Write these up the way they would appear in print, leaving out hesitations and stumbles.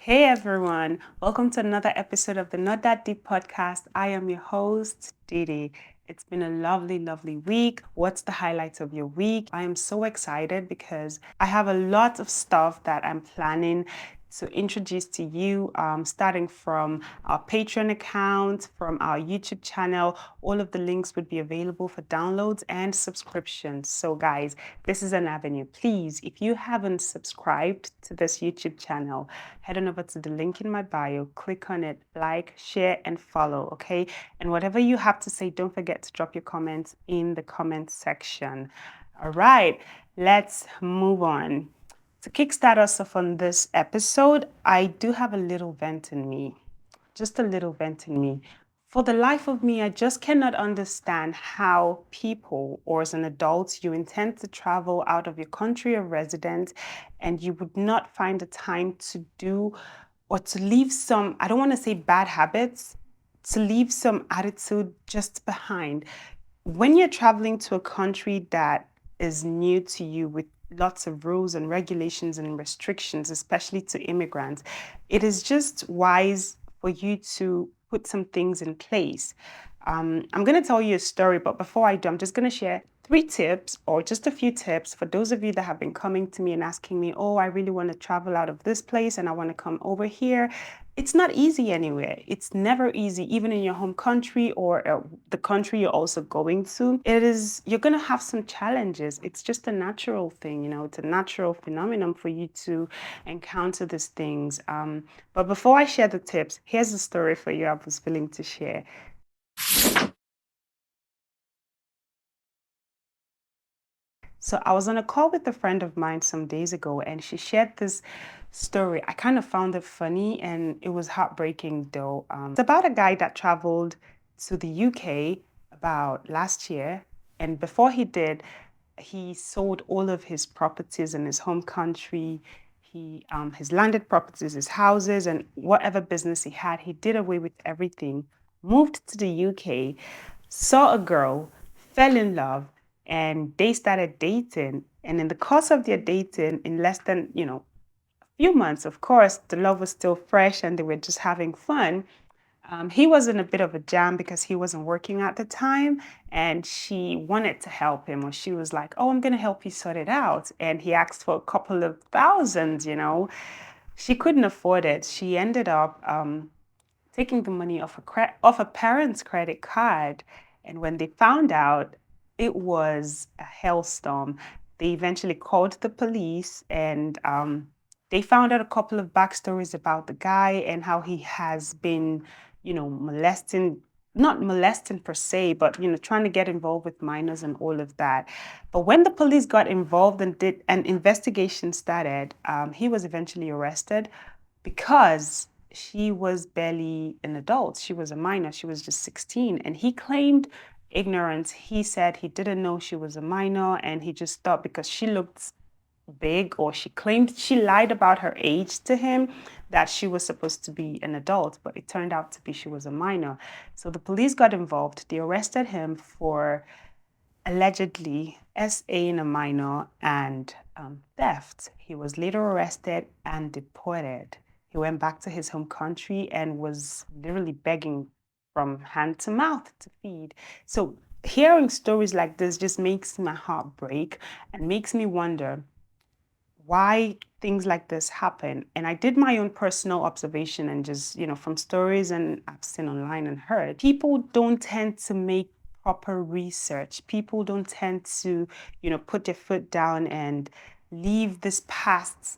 Hey everyone, welcome to another episode of the Not That Deep podcast. I am your host, Didi. It's been a lovely, lovely week. What's the highlights of your week? I am so excited because I have a lot of stuff that I'm planning to introduce to you, starting from our Patreon account, from our YouTube channel. All of the links would be available for downloads and subscriptions. So, guys, this is an avenue. Please, if you haven't subscribed to this YouTube channel, head on over to the link in my bio, click on it, like, share, and follow, okay? And whatever you have to say, don't forget to drop your comments in the comment section. All right, let's move on. To kickstart us off on this episode, I do have a little vent in me, just a little vent in me. For the life of me, I just cannot understand how people, or as an adult, you intend to travel out of your country of residence and you would not find the time to do or to leave some, I don't want to say bad habits, to leave some attitude just behind. When you're traveling to a country that is new to you with lots of rules and regulations and restrictions, especially to immigrants, it is just wise for you to put some things in place. I'm going to tell you a story, but before I do, I'm just going to share 3 tips or just a few tips for those of you that have been coming to me and asking me, oh, I really want to travel out of this place and I want to come over here. It's not easy anywhere. It's never easy, even in your home country or the country you're also going to. You're going to have some challenges. It's just a natural thing, it's a natural phenomenon for you to encounter these things. But before I share the tips, here's a story for you I was willing to share. So I was on a call with a friend of mine some days ago, and she shared this story. I kind of found it funny, and it was heartbreaking though. It's about a guy that traveled to the UK about last year, and before he did, he sold all of his properties in his home country. His landed properties, his houses, and whatever business he had, he did away with everything, moved to the UK, saw a girl, fell in love, and they started dating. And in the course of their dating, in less than, a few months, of course, the love was still fresh and they were just having fun. He was in a bit of a jam because he wasn't working at the time, and she wanted to help him, or she was like, oh, I'm going to help you sort it out. And he asked for a couple of thousands. She couldn't afford it. She ended up taking the money off a parent's credit card. And when they found out, it was a hailstorm. They eventually called the police, and they found out a couple of backstories about the guy and how he has been, molesting, not molesting per se, but trying to get involved with minors and all of that. But when the police got involved and did an investigation started, he was eventually arrested because she was barely an adult. She was a minor. She was just 16. And he claimed ignorance. He said he didn't know she was a minor and he just thought because she looked big, or she claimed she lied about her age to him, that she was supposed to be an adult, but it turned out to be she was a minor. So the police got involved. They arrested him for allegedly SAing a minor and theft. He was later arrested and deported. He went back to his home country and was literally begging from hand to mouth to feed. So hearing stories like this just makes my heart break and makes me wonder why things like this happen. And I did my own personal observation and just, from stories and I've seen online and heard, people don't tend to make proper research. People don't tend to, put their foot down and leave this past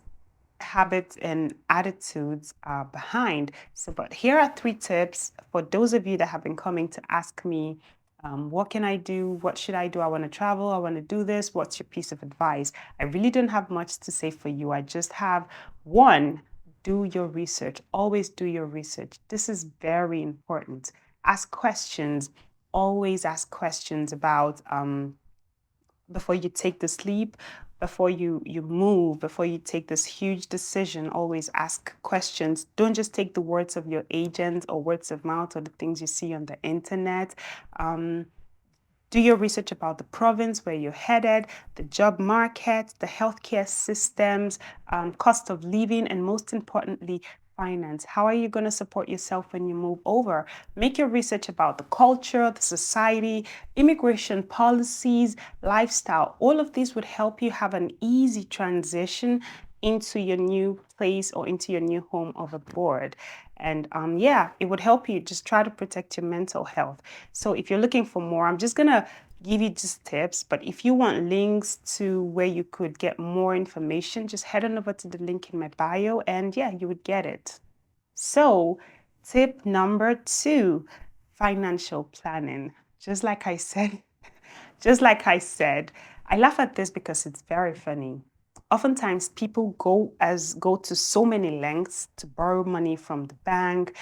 habits and attitudes behind. So, but here are 3 tips for those of you that have been coming to ask me, what can I do? What should I do? I want to travel. I want to do this. What's your piece of advice? I really don't have much to say for you. I just have one, do your research. Always do your research. This is very important. Ask questions. Always ask questions about before you take this leap, before you move, before you take this huge decision. Always ask questions. Don't just take the words of your agent or words of mouth or the things you see on the internet. Do your research about the province where you're headed, the job market, the healthcare systems, cost of living, and most importantly, finance? How are you going to support yourself when you move over? Make your research about the culture, the society, immigration policies, lifestyle. All of these would help you have an easy transition into your new place or into your new home of abroad. And yeah, it would help you just try to protect your mental health. So if you're looking for more, I'm just going to give you just tips, but if you want links to where you could get more information, just head on over to the link in my bio and yeah, you would get it. So, tip number 2, financial planning. Just like I said, just like I said, I laugh at this because it's very funny. Oftentimes people go to so many lengths to borrow money from the bank,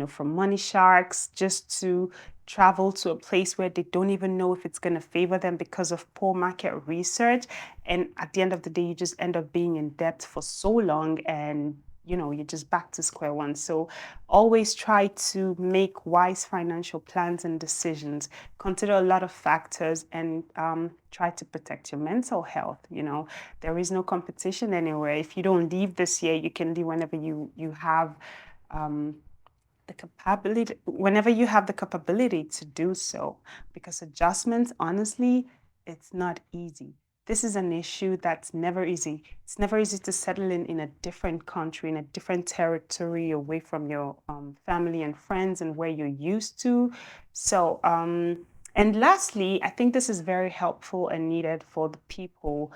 from money sharks, just to travel to a place where they don't even know if it's going to favor them because of poor market research. And at the end of the day, you just end up being in debt for so long and you're just back to square one. So always try to make wise financial plans and decisions. Consider a lot of factors and try to protect your mental health. There is no competition anywhere. If you don't leave this year, you can leave whenever you have um, the capability, to do so, because adjustments, honestly, it's not easy. This is an issue that's never easy. It's never easy to settle in a different country, in a different territory, away from your family and friends and where you're used to. So, and lastly, I think this is very helpful and needed for the people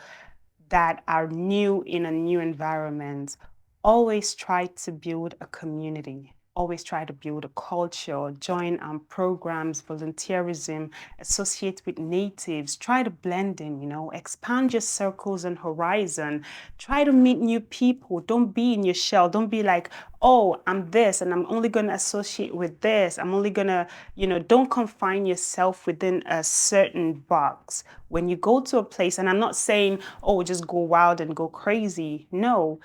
that are new in a new environment. Always try to build a community. Always try to build a culture, join programs, volunteerism, associate with natives, try to blend in, expand your circles and horizon, try to meet new people. Don't be in your shell. Don't be like, oh, I'm this and I'm only going to associate with this. I'm only going to, don't confine yourself within a certain box. When you go to a place, and I'm not saying, oh, just go wild and go crazy. No,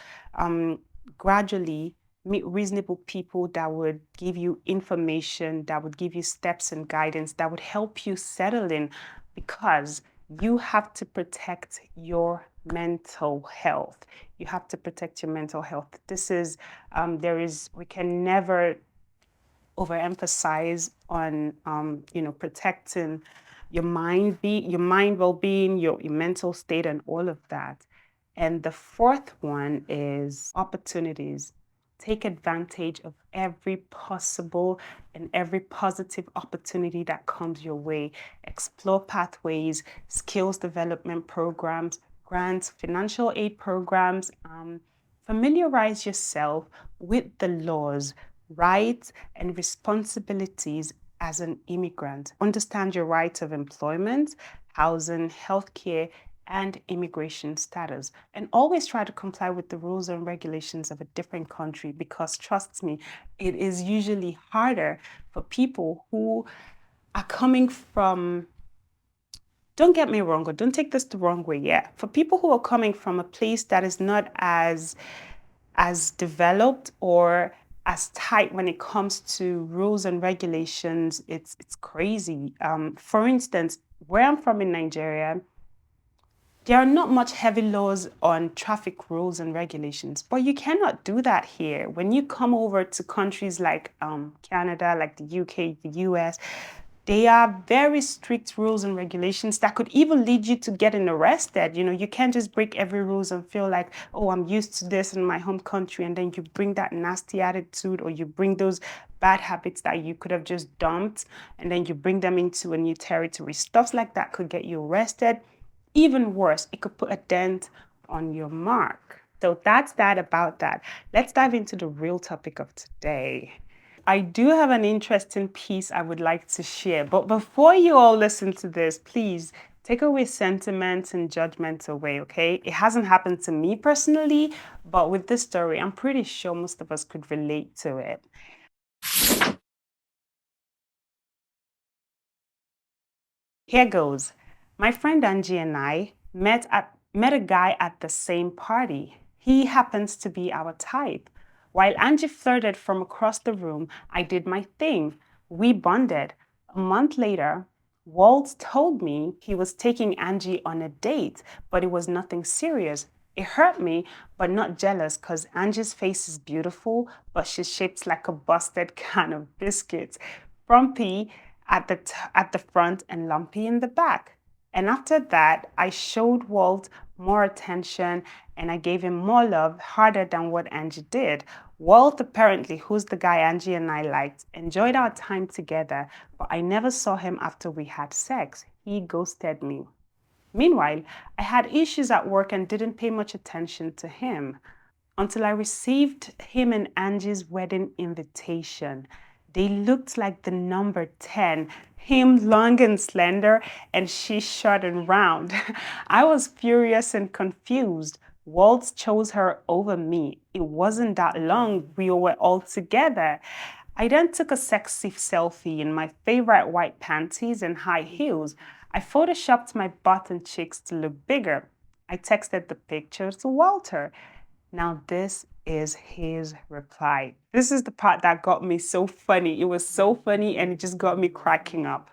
gradually meet reasonable people that would give you information, that would give you steps and guidance, that would help you settle in, because you have to protect your mental health. You have to protect your mental health. This is, we can never overemphasize on, protecting your mind well-being, your mental state, and all of that. And the fourth one is opportunities. Take advantage of every possible and every positive opportunity that comes your way. Explore pathways, skills development programs, grants, financial aid programs. Familiarize yourself with the laws, rights, and responsibilities as an immigrant. Understand your rights of employment, housing, healthcare, and immigration status. And always try to comply with the rules and regulations of a different country, because trust me, it is usually harder for people who are coming from, don't get me wrong, or don't take this the wrong way, yeah. For people who are coming from a place that is not as developed or as tight when it comes to rules and regulations, it's crazy. For instance, where I'm from in Nigeria, there are not much heavy laws on traffic rules and regulations, but you cannot do that here. When you come over to countries like Canada, like the UK, the US, they are very strict rules and regulations that could even lead you to getting arrested. You can't just break every rules and feel like, oh, I'm used to this in my home country, and then you bring that nasty attitude, or you bring those bad habits that you could have just dumped, and then you bring them into a new territory. Stuff like that could get you arrested. Even worse, it could put a dent on your mark. So that's that about that. Let's dive into the real topic of today. I do have an interesting piece I would like to share, but before you all listen to this, please take away sentiments and judgments away, okay? It hasn't happened to me personally, but with this story, I'm pretty sure most of us could relate to it. Here goes. My friend Angie and I met a guy at the same party. He happens to be our type. While Angie flirted from across the room, I did my thing. We bonded. A month later, Walt told me he was taking Angie on a date, but it was nothing serious. It hurt me, but not jealous because Angie's face is beautiful, but she's shaped like a busted can of biscuits, frumpy at the front and lumpy in the back. And after that, I showed Walt more attention and I gave him more love, harder than what Angie did. Walt, apparently, who's the guy Angie and I liked, enjoyed our time together, but I never saw him after we had sex. He ghosted me. Meanwhile, I had issues at work and didn't pay much attention to him until I received him and Angie's wedding invitation. They looked like the number 10, him long and slender, and she short and round. I was furious and confused. Waltz chose her over me. It wasn't that long we were all together. I then took a sexy selfie in my favorite white panties and high heels. I photoshopped my butt and cheeks to look bigger. I texted the picture to Walter. Now, this is his reply. This is the part that got me so funny. It was so funny and it just got me cracking up.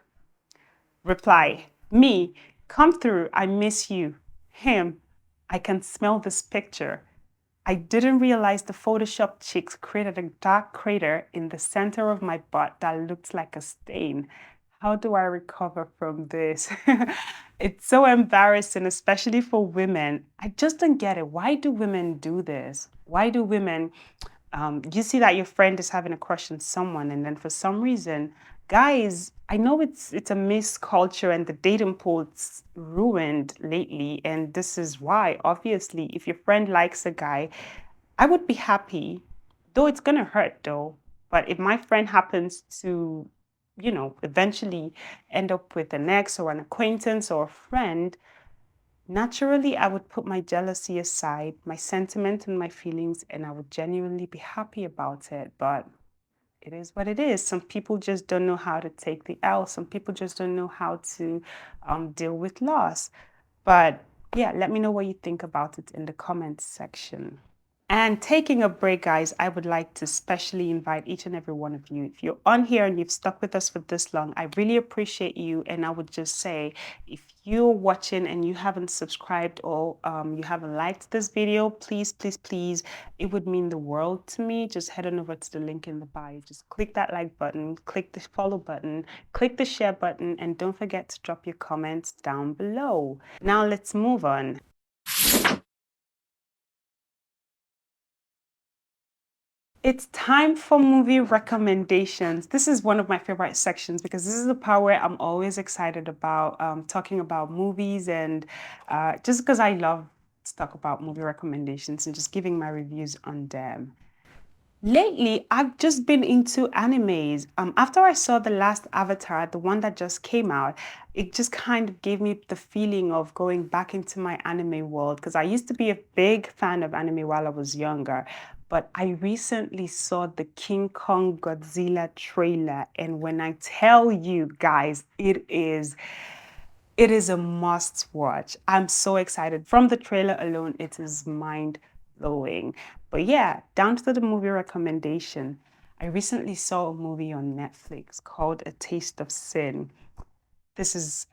Reply, me, come through, I miss you. Him, I can smell this picture. I didn't realize the Photoshop cheeks created a dark crater in the center of my butt that looked like a stain. How do I recover from this? It's so embarrassing, especially for women. I just don't get it. Why do women do this? Why do women, you see that your friend is having a crush on someone, and then for some reason, guys, I know it's a mixed culture and the dating pool's ruined lately, and this is why. Obviously, if your friend likes a guy, I would be happy, though it's gonna hurt though. But if my friend happens to, eventually end up with an ex or an acquaintance or a friend, naturally I would put my jealousy aside, my sentiment and my feelings, and I would genuinely be happy about it. But it is what it is. Some people just don't know how to take the L. Some people just don't know how to deal with loss. But yeah, let me know what you think about it in the comments section. And taking a break, guys, I would like to specially invite each and every one of you. If you're on here and you've stuck with us for this long, I really appreciate you. And I would just say, if you're watching and you haven't subscribed or you haven't liked this video, please, please, please, it would mean the world to me. Just head on over to the link in the bio. Just click that like button, click the follow button, click the share button, and don't forget to drop your comments down below. Now let's move on. It's time for movie recommendations. This is one of my favorite sections because this is the part where I'm always excited about talking about movies and just because I love to talk about movie recommendations and just giving my reviews on them. Lately, I've just been into animes. After I saw the last Avatar, the one that just came out, it just kind of gave me the feeling of going back into my anime world because I used to be a big fan of anime while I was younger. But I recently saw the King Kong Godzilla trailer, and when I tell you guys, it is a must watch. I'm so excited. From the trailer alone, it is mind blowing. But yeah, down to the movie recommendation. I recently saw a movie on Netflix called A Taste of Sin. This is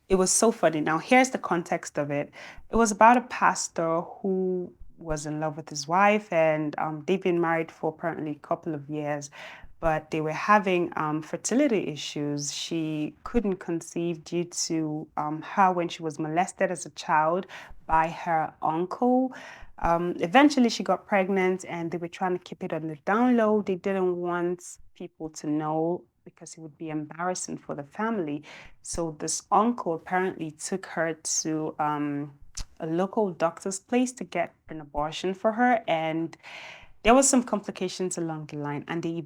it was so funny. Now, here's the context of it. It was about a pastor who was in love with his wife, and they've been married for apparently a couple of years, but they were having fertility issues. She couldn't conceive due to her when she was molested as a child by her uncle. Eventually, she got pregnant, and they were trying to keep it on the down low. They didn't want people to know because it would be embarrassing for the family. So this uncle apparently took her to a local doctor's place to get an abortion for her, and there was some complications along the line, and they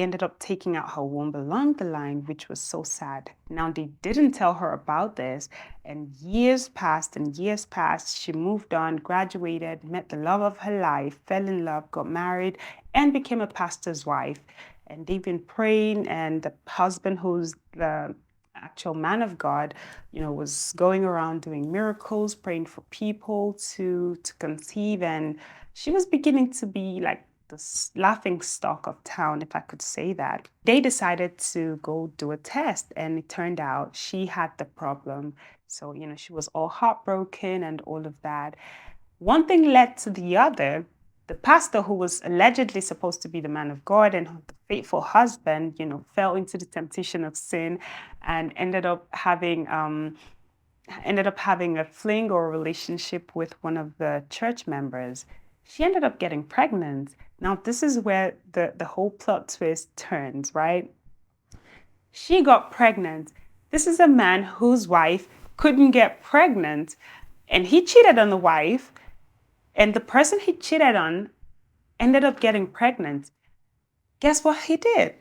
ended up taking out her womb along the line, which was so sad. Now they didn't tell her about this, and years passed and years passed. She moved on, graduated, met the love of her life, fell in love, got married, and became a pastor's wife. And they've been praying, and the husband, who's the actual man of God, was going around doing miracles, praying for people to conceive, and she was beginning to be like the laughing stock of town, if I could say that. They decided to go do a test, and it turned out she had the problem. So, she was all heartbroken and all of that. One thing led to the other. The pastor, who was allegedly supposed to be the man of God and the faithful husband, fell into the temptation of sin and ended up having a fling or a relationship with one of the church members. She ended up getting pregnant. Now, this is where the whole plot twist turns, right? She got pregnant. This is a man whose wife couldn't get pregnant, and he cheated on the wife, and the person he cheated on ended up getting pregnant. Guess what he did?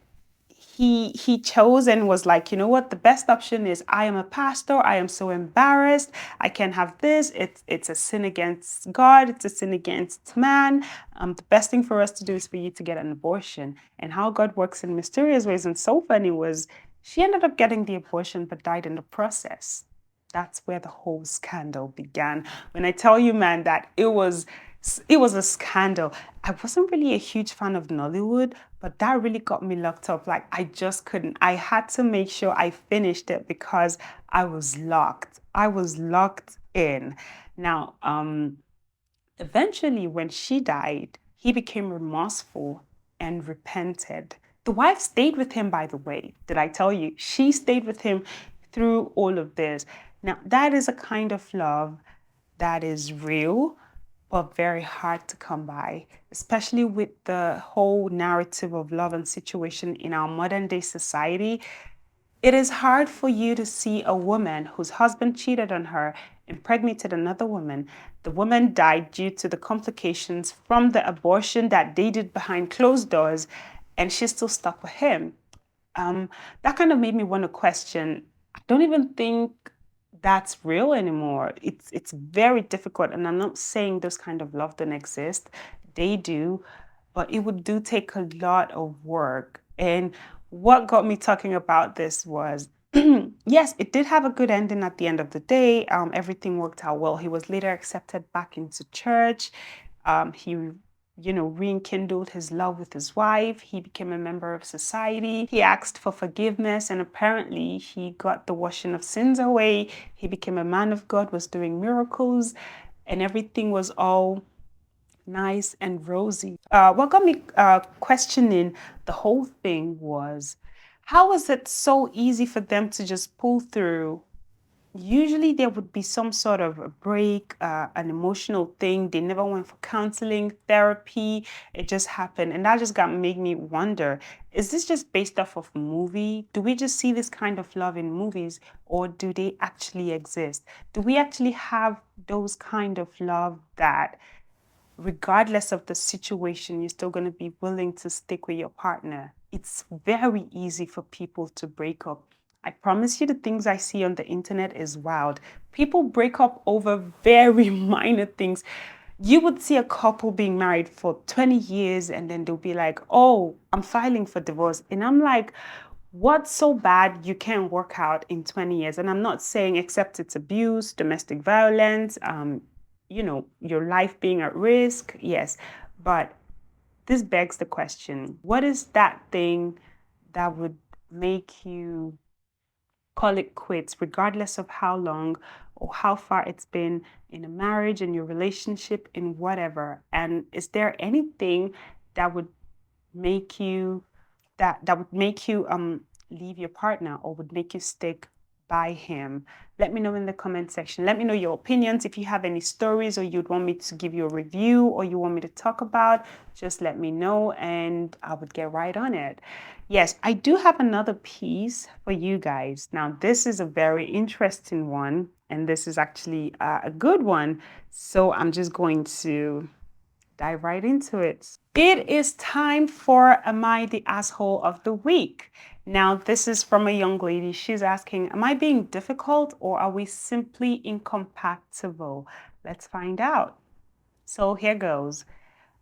He chose and was like, you know what, the best option is, I am a pastor, I am so embarrassed, I can't have this, it's a sin against God, it's a sin against man. The best thing for us to do is for you to get an abortion. And how God works in mysterious ways and so funny was, she ended up getting the abortion but died in the process. That's where the whole scandal began. When I tell you, man, that it was a scandal. I wasn't really a huge fan of Nollywood, but that really got me locked up. Like, I just couldn't. I had to make sure I finished it because I was locked. I was locked in. Now, eventually, when she died, he became remorseful and repented. The wife stayed with him, by the way. Did I tell you? She stayed with him through all of this. Now, that is a kind of love that is real, but very hard to come by, especially with the whole narrative of love and situation in our modern day society. It is hard for you to see a woman whose husband cheated on her, impregnated another woman. The woman died due to the complications from the abortion that they did behind closed doors, and she's still stuck with him. That kind of made me want to question. I don't even think that's real anymore. It's very difficult, and I'm not saying those kind of love don't exist. They do, but it would do take a lot of work. And what got me talking about this was, yes, it did have a good ending at the end of the day. Everything worked out well. He was later accepted back into church. He rekindled his love with his wife. He became a member of society. He asked for forgiveness, and apparently he got the washing of sins away. He became a man of God, was doing miracles, and everything was all nice and rosy. What got me questioning the whole thing was, how was it so easy for them to just pull through? Usually there would be some sort of a break, an emotional thing. They never went for counseling, therapy. It just happened. And that just made me wonder, is this just based off of movie? Do we just see this kind of love in movies, or do they actually exist? Do we actually have those kind of love that, regardless of the situation, you're still going to be willing to stick with your partner? It's very easy for people to break up. I promise you, the things I see on the internet is wild. People break up over very minor things. You would see a couple being married for 20 years and then they'll be like, oh, I'm filing for divorce. And I'm like, what's so bad you can't work out in 20 years? And I'm not saying except it's abuse, domestic violence, your life being at risk. Yes. But this begs the question, what is that thing that would make you call it quits, regardless of how long or how far it's been in a marriage, in your relationship, in whatever? And is there anything that would make you leave your partner, or would make you stick by him? Let me know in the comment section. Let me know your opinions. If you have any stories, or you'd want me to give you a review, or you want me to talk about, just let me know and I would get right on it. Yes, I do have another piece for you guys. Now, this is a very interesting one, and this is actually a good one. So I'm just going to dive right into it. It is time for Am I the Asshole of the Week? Now, this is from a young lady. She's asking, am I being difficult, or are we simply incompatible? Let's find out. So here goes.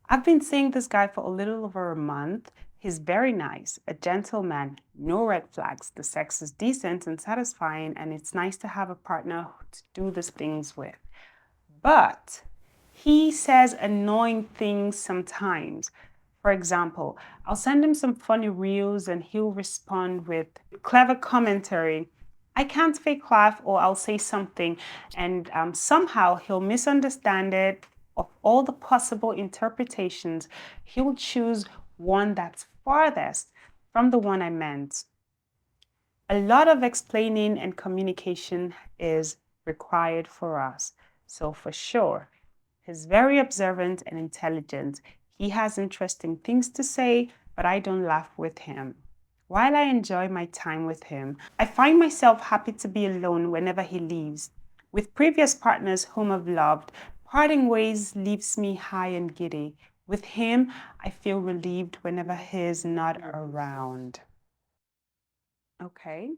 I've been seeing this guy for a little over a month. He's very nice, a gentleman, no red flags. The sex is decent and satisfying, and it's nice to have a partner to do these things with. But he says annoying things sometimes. For example, I'll send him some funny reels and he'll respond with clever commentary. I can't fake laugh, or I'll say something and somehow he'll misunderstand it. Of all the possible interpretations, he'll choose one that's farthest from the one I meant. A lot of explaining and communication is required for us. So, for sure, he's very observant and intelligent. He has interesting things to say, but I don't laugh with him. While I enjoy my time with him, I find myself happy to be alone whenever he leaves. With previous partners whom I've loved, parting ways leaves me high and giddy. With him, I feel relieved whenever he is not around. Okay.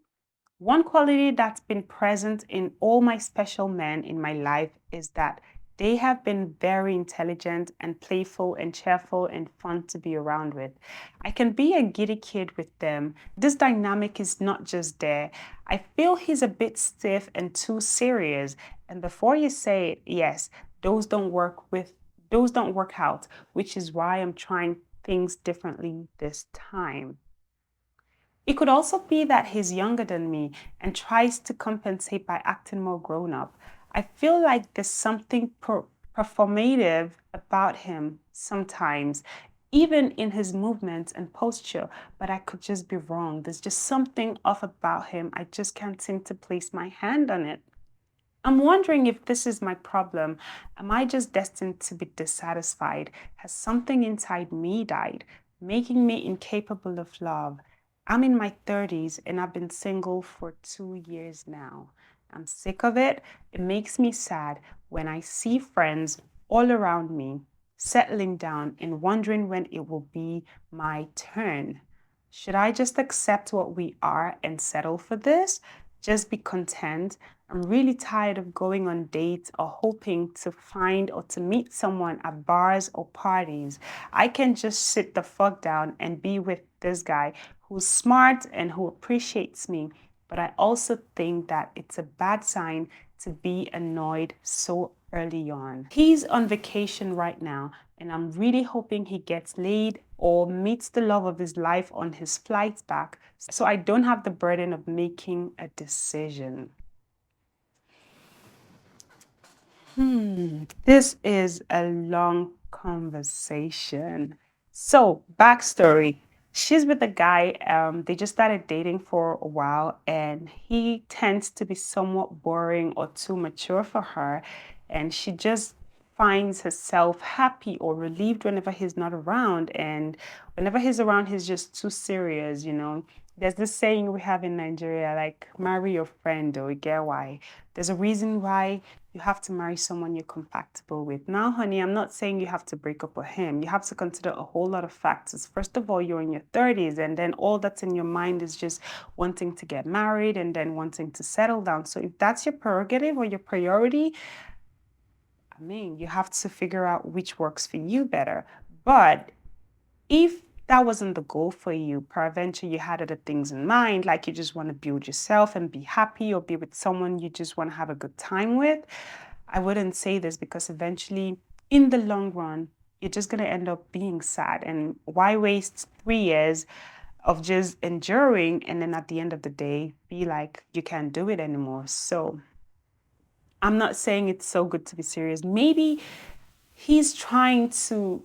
One quality that's been present in all my special men in my life is that they have been very intelligent and playful and cheerful and fun to be around with. I can be a giddy kid with them. This dynamic is not just there. I feel he's a bit stiff and too serious. And before you say it, yes, those don't work out, which is why I'm trying things differently this time. It could also be that he's younger than me and tries to compensate by acting more grown up. I feel like there's something performative about him sometimes, even in his movements and posture, but I could just be wrong. There's just something off about him. I just can't seem to place my hand on it. I'm wondering if this is my problem. Am I just destined to be dissatisfied? Has something inside me died, making me incapable of love? I'm in my 30s and I've been single for 2 years now. I'm sick of it. It makes me sad when I see friends all around me settling down and wondering when it will be my turn. Should I just accept what we are and settle for this? Just be content? I'm really tired of going on dates or hoping to find or to meet someone at bars or parties. I can just sit the fuck down and be with this guy who's smart and who appreciates me. But I also think that it's a bad sign to be annoyed so early on. He's on vacation right now, and I'm really hoping he gets laid or meets the love of his life on his flights back so I don't have the burden of making a decision. This is a long conversation. So, backstory. She's with a guy, they just started dating for a while, and he tends to be somewhat boring or too mature for her. And she just finds herself happy or relieved whenever he's not around. And whenever he's around, he's just too serious. There's this saying we have in Nigeria, like, marry your friend, or you get why. There's a reason why you have to marry someone you're compatible with. Now, honey, I'm not saying you have to break up with him. You have to consider a whole lot of factors. First of all, you're in your 30s, and then all that's in your mind is just wanting to get married and then wanting to settle down. So if that's your prerogative or your priority, I mean, you have to figure out which works for you better. But if that wasn't the goal for you, peradventure you had other things in mind, like you just want to build yourself and be happy or be with someone you just want to have a good time with, I wouldn't say this because eventually, in the long run, you're just going to end up being sad. And why waste 3 years of just enduring and then at the end of the day, be like, you can't do it anymore? So I'm not saying it's so good to be serious. Maybe he's trying to,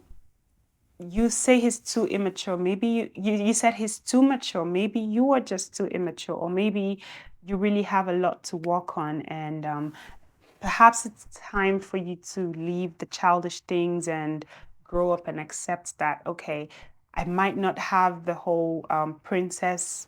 you say he's too immature. Maybe you said he's too mature. Maybe you are just too immature, or maybe you really have a lot to work on. And perhaps it's time for you to leave the childish things and grow up and accept that, okay, I might not have the whole princess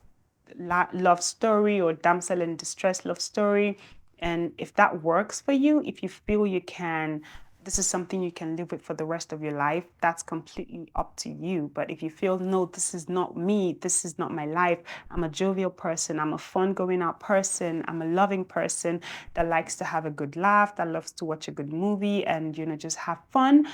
love story or damsel in distress love story. And if that works for you, if you feel you can, this is something you can live with for the rest of your life, that's completely up to you. But if you feel, no, this is not me, this is not my life, I'm a jovial person, I'm a fun going out person, I'm a loving person that likes to have a good laugh, that loves to watch a good movie and, just have fun,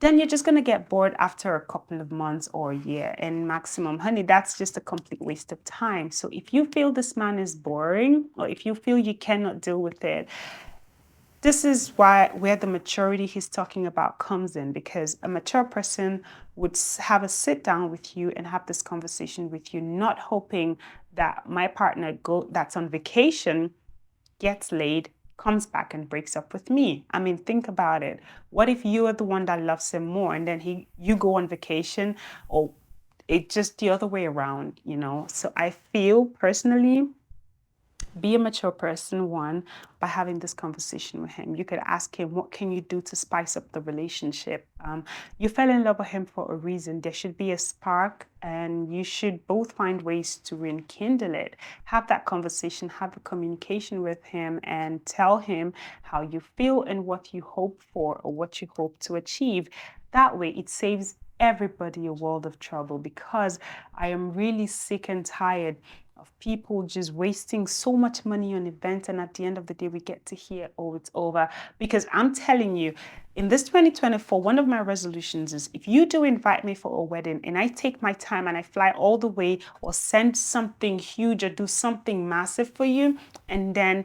then you're just going to get bored after a couple of months or a year. And maximum, honey, that's just a complete waste of time. So if you feel this man is boring, or if you feel you cannot deal with it, This is why where the maturity he's talking about comes in, because a mature person would have a sit down with you and have this conversation with you, not hoping that my partner go that's on vacation gets laid, comes back and breaks up with me. I mean, think about it. What if you are the one that loves him more and then you go on vacation, or it just the other way around, you know? So I feel personally, be a mature person, one, by having this conversation with him. You could ask him, what can you do to spice up the relationship? You fell in love with him for a reason. There should be a spark, and you should both find ways to rekindle it. Have that conversation, have a communication with him, and tell him how you feel and what you hope for or what you hope to achieve. That way, it saves everybody a world of trouble, because I am really sick and tired of people just wasting so much money on events, and at the end of the day we get to hear, oh, it's over. Because I'm telling you, in this 2024, one of my resolutions is, if you do invite me for a wedding and I take my time and I fly all the way or send something huge or do something massive for you, and then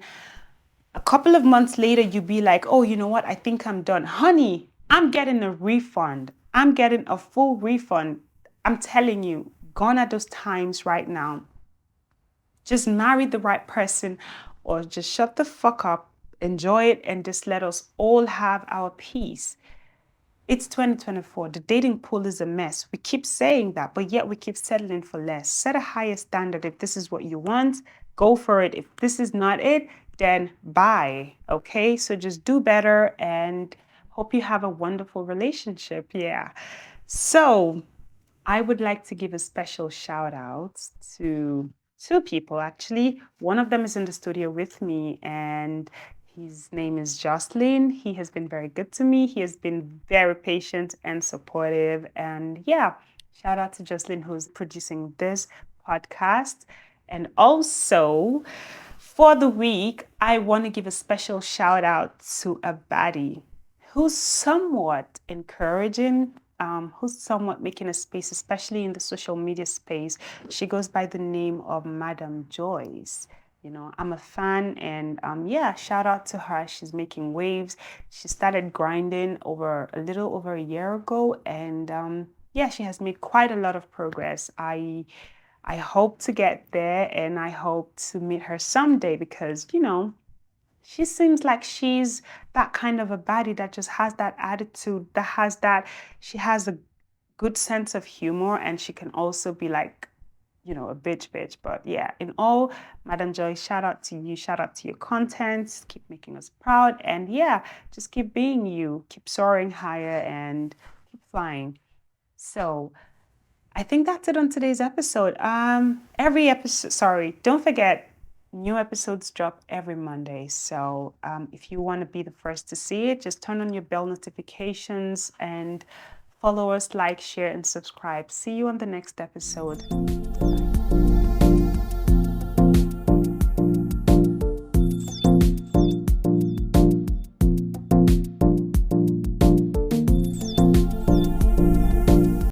a couple of months later you be like, oh, you know what, I think I'm done, honey, I'm getting a refund. I'm getting a full refund. I'm telling you, gone are those times right now. Just marry the right person, or just shut the fuck up, enjoy it, and just let us all have our peace. It's 2024. The dating pool is a mess. We keep saying that, but yet we keep settling for less. Set a higher standard. If this is what you want, go for it. If this is not it, then bye. Okay? So just do better and hope you have a wonderful relationship. Yeah. So, I would like to give a special shout out to two people actually. One of them is in the studio with me, and his name is Jocelyn. He has been very good to me. He has been very patient and supportive. And yeah, shout out to Jocelyn, who's producing this podcast. And also, for the week, I want to give a special shout out to a baddie who's somewhat encouraging, who's somewhat making a space, especially in the social media space. She goes by the name of Madam Joyce. You know, I'm a fan, and yeah, shout out to her. She's making waves. She started grinding over a little over a year ago, and yeah, she has made quite a lot of progress. I hope to get there, and I hope to meet her someday, because, you know, she seems like she's that kind of a baddie that just has that attitude, that has that, she has a good sense of humor, and she can also be like, you know, a bitch. But yeah, in all, Madam Joy, shout out to you, shout out to your content, keep making us proud, and yeah, just keep being you, keep soaring higher, and keep flying. So, I think that's it on today's episode. Every episode, sorry, don't forget, new episodes drop every Monday. So if you want to be the first to see it, just turn on your bell notifications and follow us, like, share, and subscribe. See you on the next episode.